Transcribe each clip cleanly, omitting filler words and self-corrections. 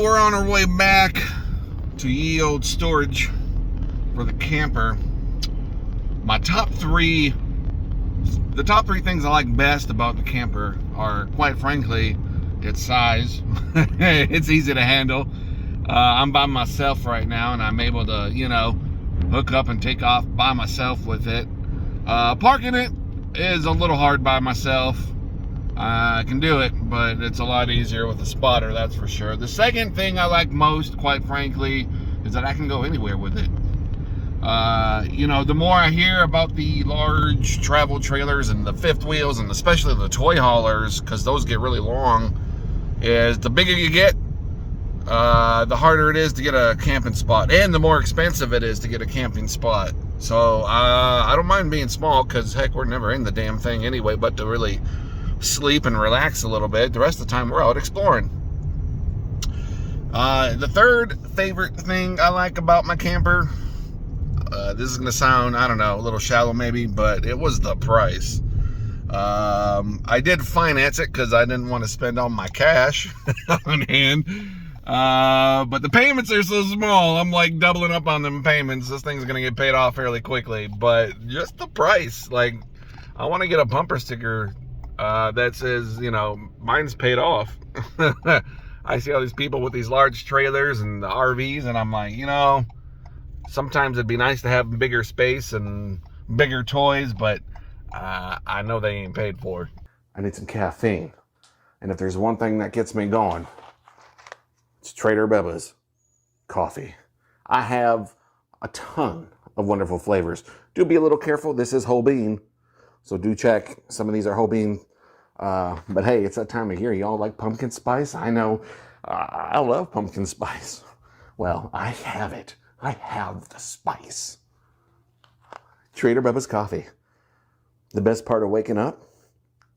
we're on our way back to ye old storage for the camper. The top three things I like best about the camper are, quite frankly, its size. It's easy to handle. I'm by myself right now, and I'm able to, hook up and take off by myself with it. Parking it is a little hard by myself. I can do it, but it's a lot easier with a spotter, that's for sure. The second thing I like most, quite frankly, is that I can go anywhere with it. The more I hear about the large travel trailers and the fifth wheels, and especially the toy haulers, because those get really long, is the bigger you get, the harder it is to get a camping spot, and the more expensive it is to get a camping spot. So I don't mind being small, because heck, we're never in the damn thing anyway, but to really sleep and relax a little bit. The rest of the time we're out exploring. The third favorite thing I like about my camper, this is gonna sound, I don't know, a little shallow maybe, but it was the price. I did finance it because I didn't want to spend all my cash on hand, but the payments are so small, I'm like doubling up on them payments. This thing's gonna get paid off fairly quickly, but just the price, like, I want to get a bumper sticker that says, mine's paid off. I see all these people with these large trailers and the RVs, and I'm like, sometimes it'd be nice to have bigger space and bigger toys, but I know they ain't paid for. I need some caffeine. And if there's one thing that gets me going, it's Trader Bubba's coffee. I have a ton of wonderful flavors. Do be a little careful. This is whole bean, so do check. Some of these are whole bean. But hey, it's that time of year. Y'all like pumpkin spice? I know. I love pumpkin spice. Well, I have it. I have the spice. Trader Bubba's coffee. The best part of waking up?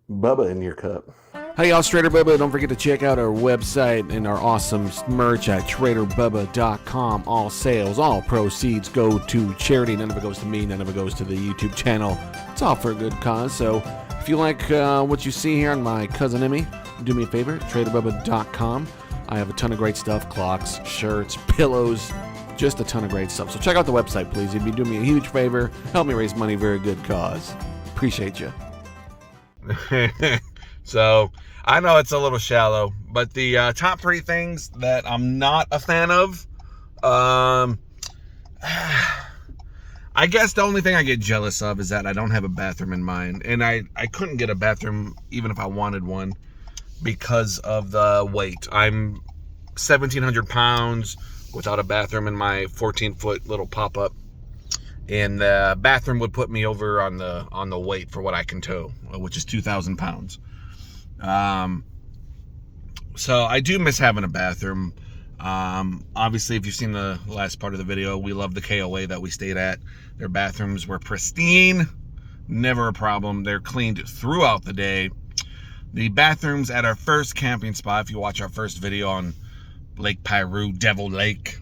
Bubba in your cup. Hey y'all, it's Trader Bubba. Don't forget to check out our website and our awesome merch at TraderBubba.com. All sales, all proceeds go to charity. None of it goes to me. None of it goes to the YouTube channel. It's all for a good cause. So if you like what you see here on my cousin Emmy, do me a favor, TraderBubba.com. I have a ton of great stuff, clocks, shirts, pillows, just a ton of great stuff. So check out the website, please. You'd be doing me a huge favor. Help me raise money for a good cause. Appreciate you. So I know it's a little shallow, but the top three things that I'm not a fan of, I guess the only thing I get jealous of is that I don't have a bathroom in mine, and I couldn't get a bathroom even if I wanted one because of the weight. I'm 1,700 pounds without a bathroom in my 14-foot little pop-up, and the bathroom would put me over on the weight for what I can tow, which is 2,000 pounds. So I do miss having a bathroom. Obviously, if you've seen the last part of the video, we love the KOA that we stayed at. Their bathrooms were pristine, never a problem. They're cleaned throughout the day. The bathrooms at our first camping spot, if you watch our first video on Lake Piru, Devil Lake,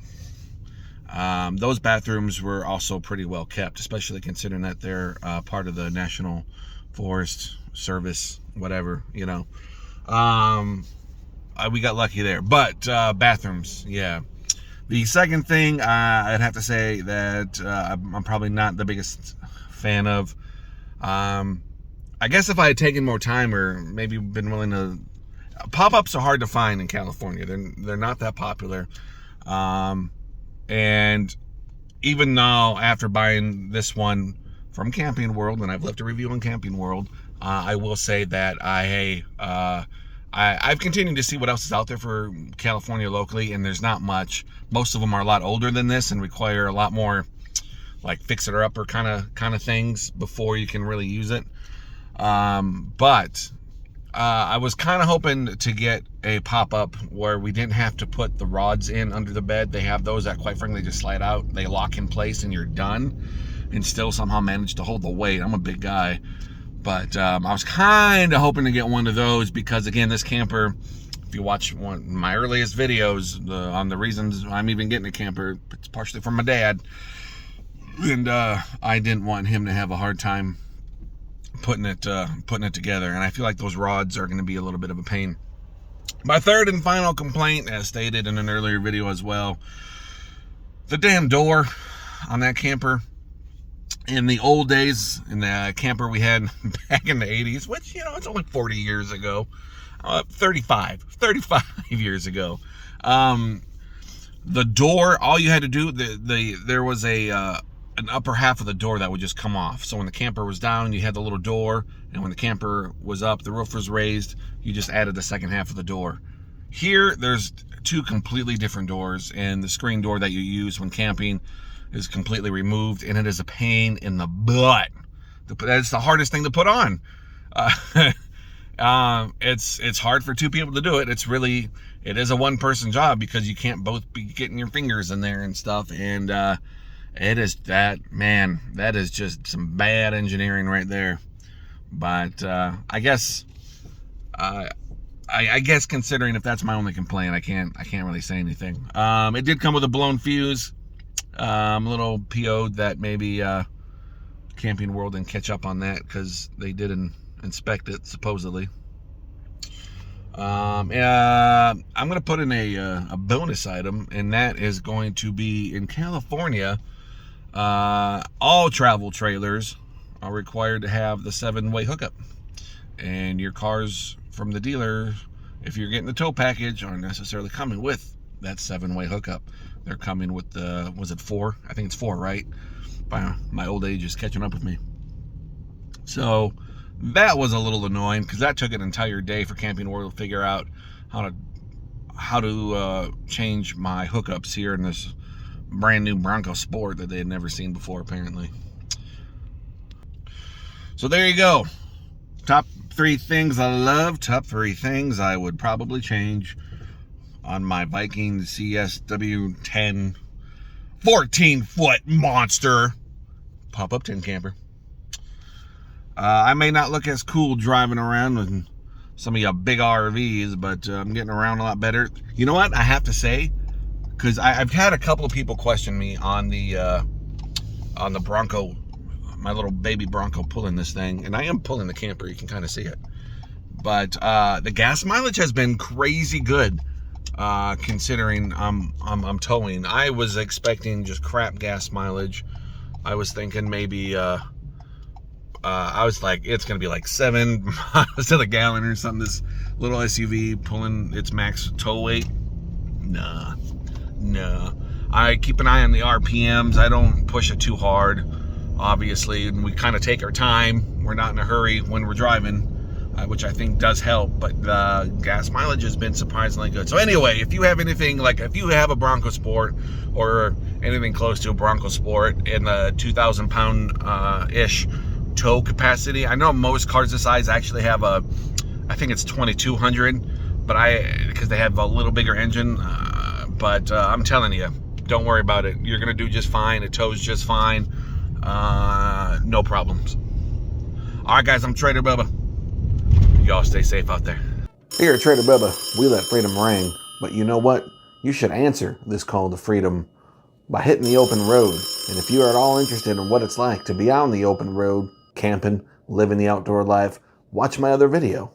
those bathrooms were also pretty well kept, especially considering that they're part of the National Forest Service, whatever, we got lucky there. But bathrooms, yeah. The second thing I'd have to say that I'm probably not the biggest fan of, I guess if I had taken more time or maybe been willing to, pop-ups are hard to find in California. They're not that popular. And even now, after buying this one from Camping World, and I've left a review on Camping World, I will say that I've continued to see what else is out there for California locally, and there's not much. Most of them are a lot older than this and require a lot more like fix-it-upper kind of things before you can really use it. But I was kind of hoping to get a pop-up where we didn't have to put the rods in under the bed. They have those that, quite frankly, just slide out. They lock in place and you're done, and still somehow manage to hold the weight. I'm a big guy. But I was kind of hoping to get one of those because, again, this camper, if you watch one of my earliest videos on the reasons I'm even getting a camper, it's partially from my dad. And I didn't want him to have a hard time putting it together. And I feel like those rods are going to be a little bit of a pain. My third and final complaint, as stated in an earlier video as well, the damn door on that camper. In the old days, in the camper we had back in the 80s, which, you know, it's only 40 years ago, 35 years ago, the door, all you had to do, there was an upper half of the door that would just come off. So when the camper was down, you had the little door, and when the camper was up, the roof was raised, you just added the second half of the door. Here, there's two completely different doors, and the screen door that you use when camping is completely removed, and it is a pain in the butt. That's the hardest thing to put on. It's hard for two people to do it. It is a one-person job because you can't both be getting your fingers in there and stuff. And it is that is just some bad engineering right there. But I guess considering if that's my only complaint, I can't really say anything. It did come with a blown fuse. A little PO'd that maybe Camping World didn't catch up on that because they didn't inspect it, supposedly. I'm going to put in a bonus item, and that is going to be in California. All travel trailers are required to have the 7-way hookup. And your cars from the dealer, if you're getting the tow package, aren't necessarily coming with that 7-way hookup. They're coming with the, was it 4? I think it's 4, right? My old age is catching up with me. So that was a little annoying because that took an entire day for Camping World to figure out how to change my hookups here in this brand new Bronco Sport that they had never seen before, apparently. So there you go. Top 3 things I love, top 3 things I would probably change on my Viking CSW 10 14-foot monster pop-up tin camper. I may not look as cool driving around with some of your big RVs, but I'm getting around a lot better. You know what? I have to say, because I've had a couple of people question me on the Bronco, my little baby Bronco, pulling this thing, and I am pulling the camper. You can kind of see it, but the gas mileage has been crazy good. Considering I'm towing. I was expecting just crap gas mileage. I was thinking maybe I was like, it's gonna be like 7 miles to the gallon or something. This little SUV pulling its max tow weight. Nah. I keep an eye on the RPMs. I don't push it too hard, obviously, and we kind of take our time. We're not in a hurry when we're driving. Which I think does help, but the gas mileage has been surprisingly good. So anyway, if you have anything, like if you have a Bronco Sport or anything close to a Bronco Sport in the 2,000 pound ish tow capacity, I know most cars this size actually have I think it's 2,200, but because they have a little bigger engine, but I'm telling you, don't worry about it. You're gonna do just fine. It tows just fine. No problems. All right, guys, I'm Trader Bubba. Y'all stay safe out there. Here at Trader Bubba, we let freedom ring. But you know what? You should answer this call to freedom by hitting the open road. And if you are at all interested in what it's like to be out on the open road, camping, living the outdoor life, watch my other video.